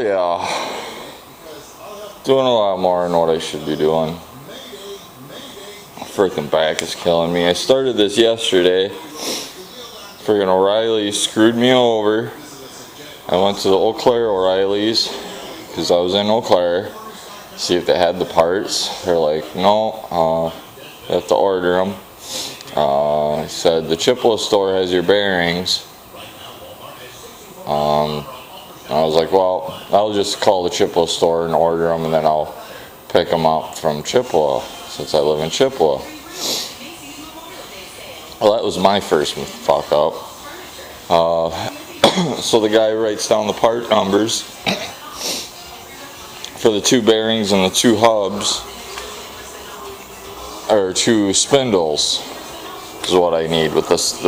yeah. Doing a lot more than what I should be doing. My freaking back is killing me. I started this yesterday. Freaking O'Reilly screwed me over. I went to the Eau Claire O'Reilly's because I was in Eau Claire. See if they had the parts. They're like, no, you have to order them. I said the Chippewa store has your bearings. I was like, well, I'll just call the Chippewa store and order them, and then I'll pick them up from Chippewa since I live in Chippewa. Well, that was my first fuck up. So the guy writes down the part numbers for the two bearings and the two hubs, or two spindles, is what I need with this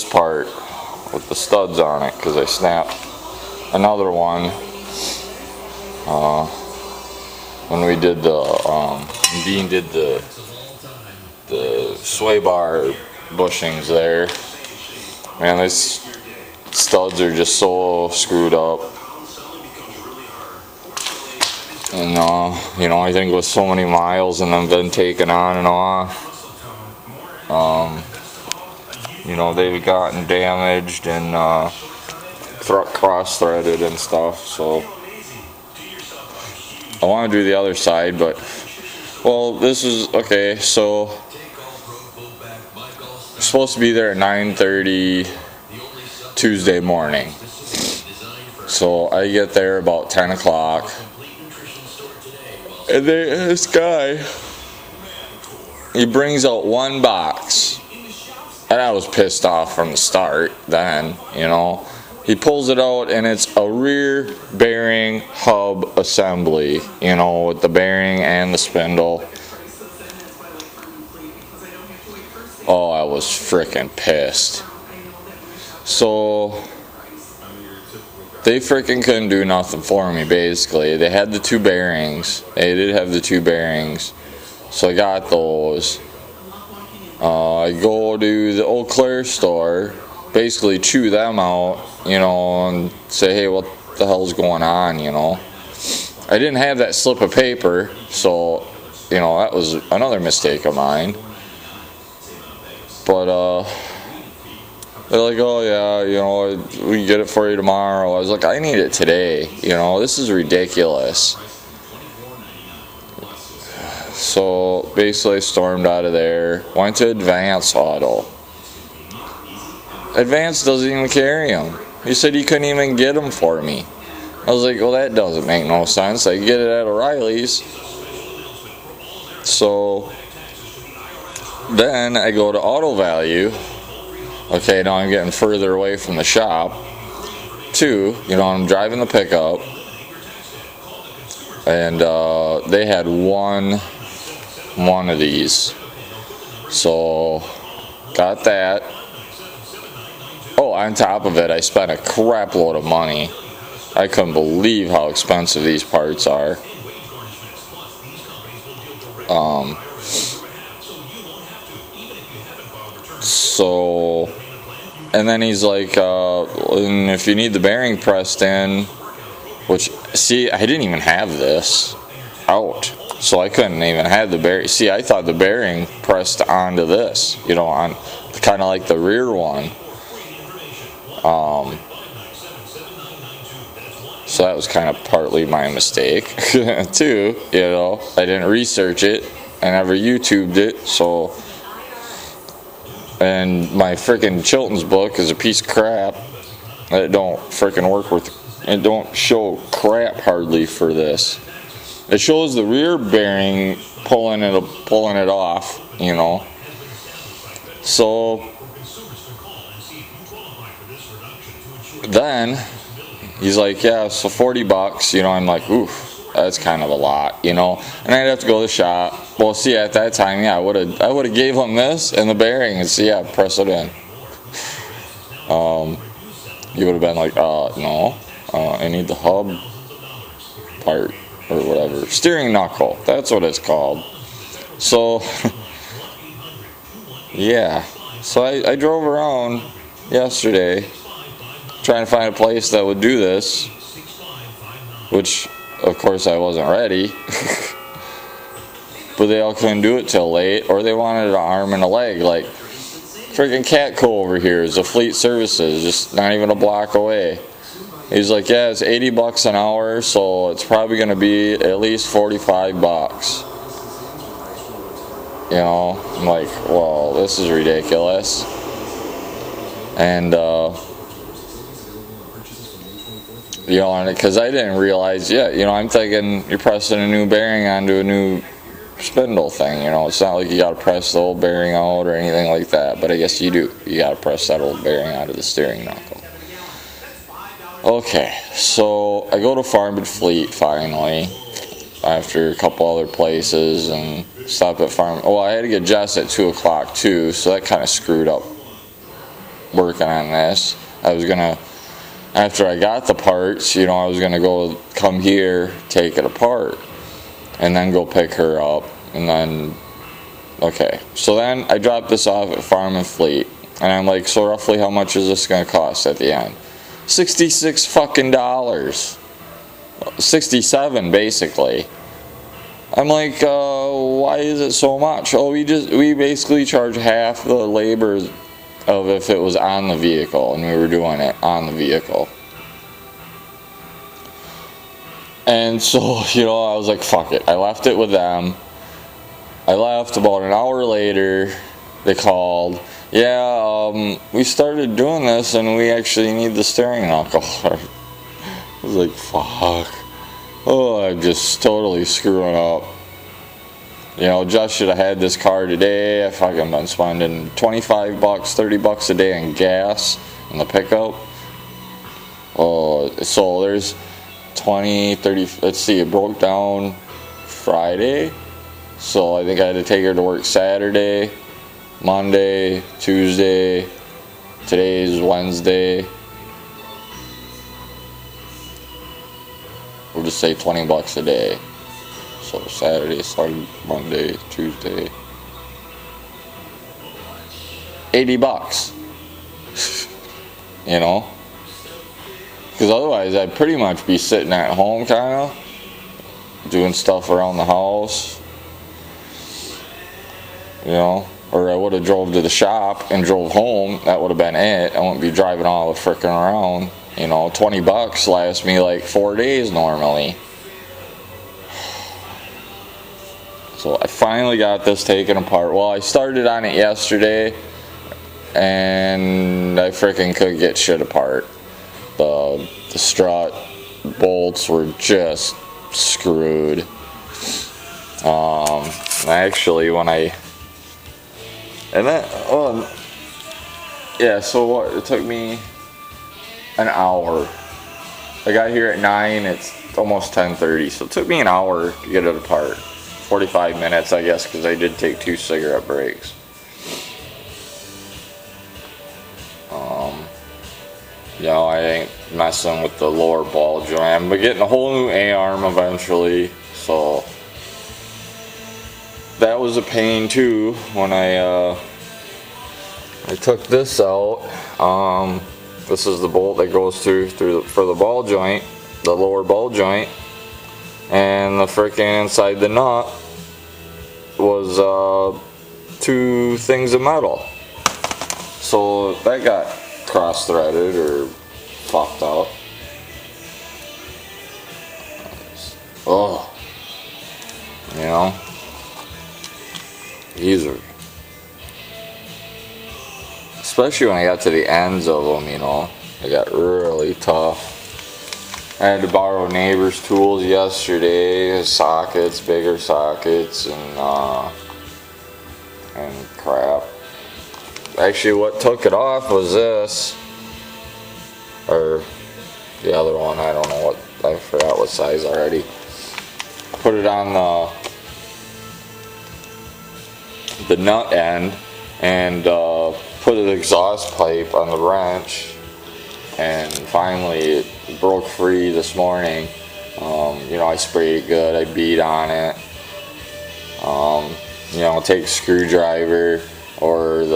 part with the studs on it, because I snapped another one when we did Dean did the sway bar bushings there. Man, these studs are just so screwed up. And I think with so many miles and them been taken on and off, they've gotten damaged and cross-threaded and stuff. So I want to do the other side, but this is okay. So we're supposed to be there at 9:30 Tuesday morning. So I get there about 10 o'clock. And this guy, he brings out one box. And I was pissed off from the start then, He pulls it out and it's a rear bearing hub assembly, with the bearing and the spindle. Oh, I was freaking pissed. So they freaking couldn't do nothing for me, basically. They had the two bearings. They did have the two bearings. So I got those. I go to the Eau Claire store, basically chew them out, and say, hey, what the hell's going on, I didn't have that slip of paper, so, that was another mistake of mine. But, they're like, oh yeah, we can get it for you tomorrow. I was like, I need it today, this is ridiculous. So basically I stormed out of there, went to Advance Auto. Advance doesn't even carry them. He said he couldn't even get them for me. I was like, well, that doesn't make no sense. I can get it at O'Reilly's. So then I go to Auto Value. Okay, now I'm getting further away from the shop. Two, I'm driving the pickup. And they had one of these. So got that. Oh, on top of it, I spent a crap load of money. I couldn't believe how expensive these parts are. So, and then he's like, and if you need the bearing pressed in, which, see, I didn't even have this out. So I couldn't even have the bearing. See, I thought the bearing pressed onto this, on kind of like the rear one. So that was kind of partly my mistake, too. I didn't research it. I never YouTubed it, so. And my freaking Chilton's book is a piece of crap. It don't freaking work it don't show crap hardly for this. It shows the rear bearing pulling it off, So then he's like, yeah, so $40. I'm like, oof, that's kind of a lot, And I'd have to go to the shop. Well, see, at that time, yeah, I would have gave him this and the bearing and see, yeah, press it in. He would have been like, no, I need the hub part. Or whatever, steering knuckle, that's what it's called. So yeah, so I drove around yesterday trying to find a place that would do this, which of course I wasn't ready. But they all couldn't do it till late, or they wanted an arm and a leg. Like freaking Catco over here is a Fleet Services, just not even a block away. He's like, yeah, it's $80 an hour, so it's probably going to be at least $45. You know, I'm like, well, this is ridiculous. And, you know, because I didn't realize yet, you know, I'm thinking you're pressing a new bearing onto a new spindle thing, you know. It's not like you got to press the old bearing out or anything like that, but I guess you do. You got to press that old bearing out of the steering knuckle. Okay, so I go to Farm and Fleet finally, after a couple other places, and stop at Farm. Well, I had to get Jess at 2 o'clock too, so that kind of screwed up working on this. I was gonna, after I got the parts, you know, I was gonna come here, take it apart, and then go pick her up, and then, okay. So then I dropped this off at Farm and Fleet, and I'm like, so roughly how much is this gonna cost at the end? $66 fucking dollars. 67 basically. I'm like, why is it so much? Oh, we basically charge half the labor of if it was on the vehicle and we were doing it on the vehicle. And so, you know, I was like, fuck it. I left it with them. I left about an hour later. They called. Yeah, we started doing this and we actually need the steering knuckle. I was like, fuck. Oh, I'm just totally screwing up. You know, just should have had this car today. I fucking been spending $25, $30 a day in gas in the pickup. Oh, so there's 20, 30, let's see, it broke down Friday. So I think I had to take her to work Saturday, Monday, Tuesday, today's Wednesday. We'll just say $20 a day. So Saturday, Sunday, Monday, Tuesday, $80. You know? Because otherwise I'd pretty much be sitting at home kind of, doing stuff around the house. You know? Or I would have drove to the shop and drove home. That would have been it. I wouldn't be driving all the frickin' around. You know, $20 lasts me like 4 days normally. So I finally got this taken apart. Well, I started on it yesterday and I frickin' couldn't get shit apart. The strut bolts were just screwed. Actually, when I so what, it took me an hour. I got here at 9, it's almost 10:30, so it took me an hour to get it apart. 45 minutes, I guess, because I did take 2 cigarette breaks. You know, I ain't messing with the lower ball joint. I'm getting a whole new A-arm eventually, so that was a pain too when I took this out. This is the bolt that goes through for the ball joint, the lower ball joint, and the freaking inside the nut was 2 things of metal. So that got cross-threaded or fucked out. Oh, you know, these are, especially when I got to the ends of them, you know, they got really tough. I had to borrow neighbor's tools yesterday, sockets, bigger sockets, and crap. Actually, what took it off was this, or the other one, I don't know what, I forgot what size already. Put it on the nut end and put an exhaust pipe on the wrench, and finally it broke free this morning. You know, I sprayed it good, I beat on it. You know, take a screwdriver or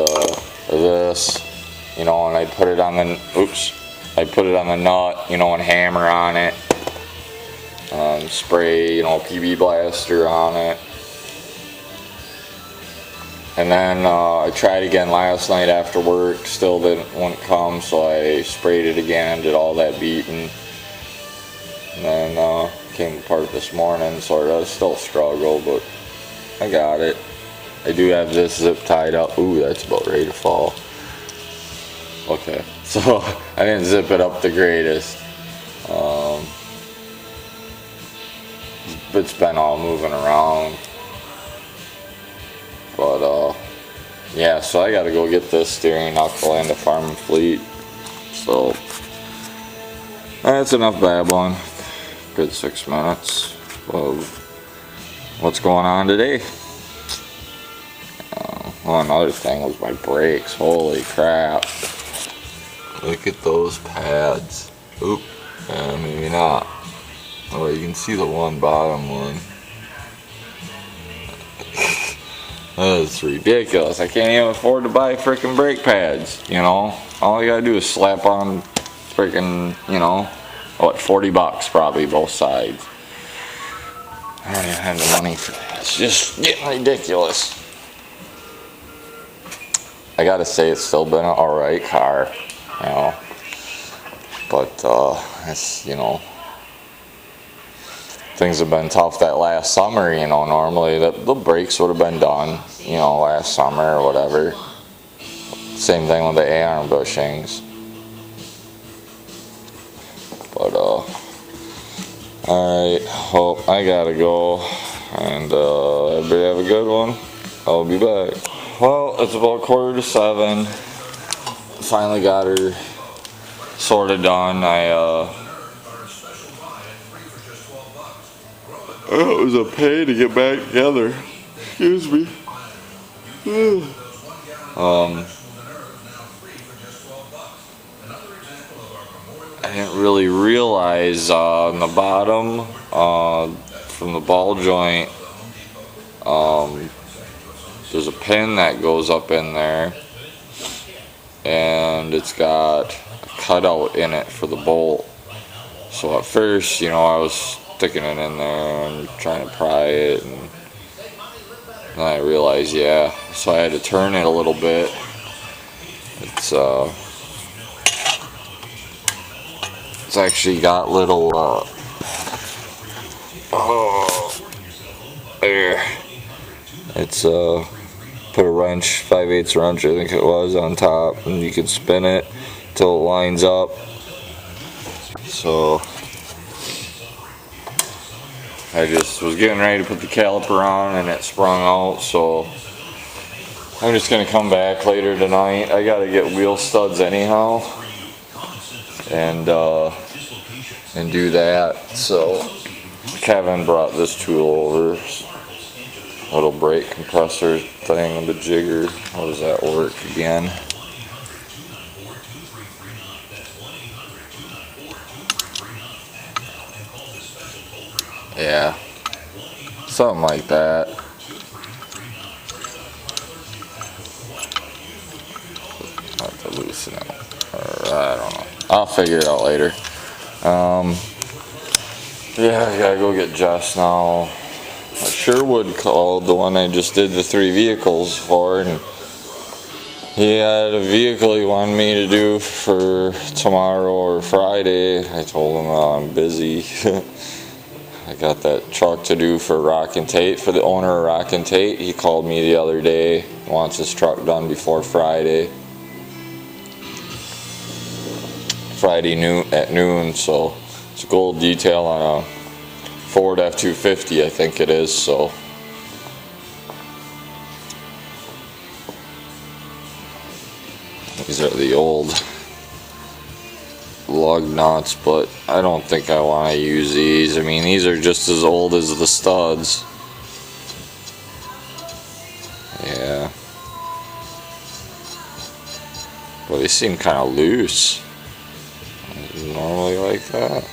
this, you know, and I put it on the, I put it on the nut, you know, and hammer on it. spray, PB Blaster on it. And then I tried again last night after work, still wouldn't come, so I sprayed it again, did all that beating. And then came apart this morning, sort of. Still a struggle, but I got it. I do have this zip tied up. Ooh, that's about ready to fall. Okay, so I didn't zip it up the greatest. It's been all moving around. But yeah, so I gotta go get this steering knuckle into Farm and Fleet. So that's enough babbling. Good 6 minutes of what's going on today. Another thing was my brakes. Holy crap. Look at those pads. Oop, maybe not. Oh, you can see the one bottom one. That's ridiculous. I can't even afford to buy freaking brake pads, All I gotta do is slap on freaking, what, 40 bucks probably both sides. I don't even have the money for that. It's just getting ridiculous. I gotta say, it's still been an alright car, But, it's, things have been tough that last summer, normally the brakes would have been done, last summer or whatever. Same thing with the A-arm bushings. But, alright, well, I gotta go, and everybody have a good one. I'll be back. Well, it's about 6:45. Finally got her sort of done. It was a pain to get back together. Excuse me. I didn't really realize on the bottom from the ball joint there's a pin that goes up in there, and it's got a cutout in it for the bolt. So at first, I was sticking it in there and trying to pry it, and then I realized, yeah, so I had to turn it a little bit. It's actually got little there. It's put a wrench, 5/8 wrench I think it was, on top, and you can spin it till it lines up. So I just was getting ready to put the caliper on and it sprung out, so I'm just gonna come back later tonight. I gotta get wheel studs anyhow, and do that. So Kevin brought this tool over, little brake compressor thing, the jigger. How does that work again? Yeah, something like that. Have to loosen it, or I don't know. I'll figure it out later. Yeah, I gotta go get Jess now. Sherwood called, the one I just did the 3 vehicles for, and he had a vehicle he wanted me to do for tomorrow or Friday. I told him I'm busy. I got that truck to do for Rock and Tate, for the owner of Rock and Tate. He called me the other day, wants his truck done before Friday at noon. So it's a gold detail on a Ford F-250, I think it is. So these are the old lug nuts, but I don't think I want to use these. I mean, these are just as old as the studs. Yeah, but they seem kind of loose. Normally like that.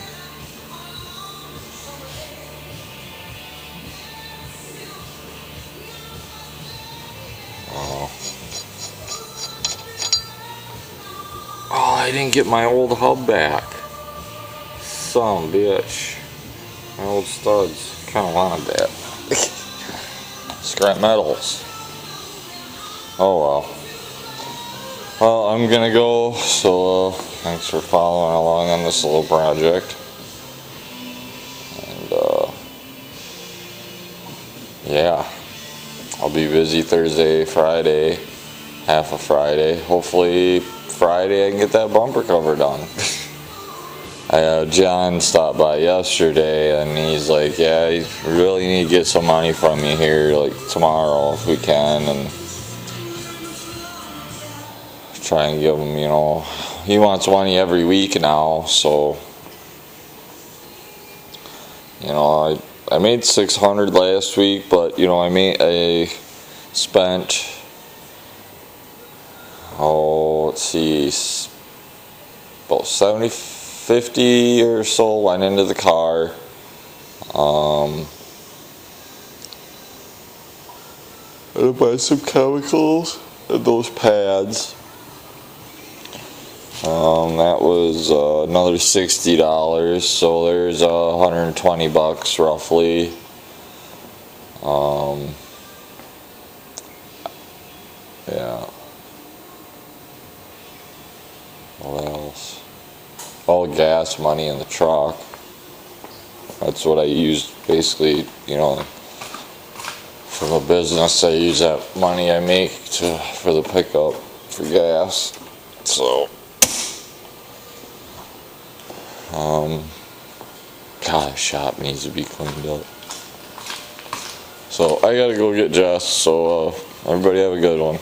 Oh, I didn't get my old hub back. Son of a bitch. My old studs. Kind of wanted that. Scrap metals. Oh well. Well, I'm gonna go, so thanks for following along on this little project. And yeah, I'll be busy Thursday, Friday, half of Friday. Hopefully Friday I can get that bumper cover done. John stopped by yesterday and he's like, yeah, you really need to get some money from me here, like tomorrow if we can, and try and give him, he wants money every week now, so, I made 600 last week, but, I spent, let's see, about 50 or so went into the car. I had to buy some chemicals and those pads. That was another $60, so there's $120 roughly. Yeah. What else? All gas money in the truck. That's what I used basically, for the business. I use that money I make for the pickup for gas. So, God, shop needs to be cleaned up. So I gotta go get Jess. So everybody have a good one.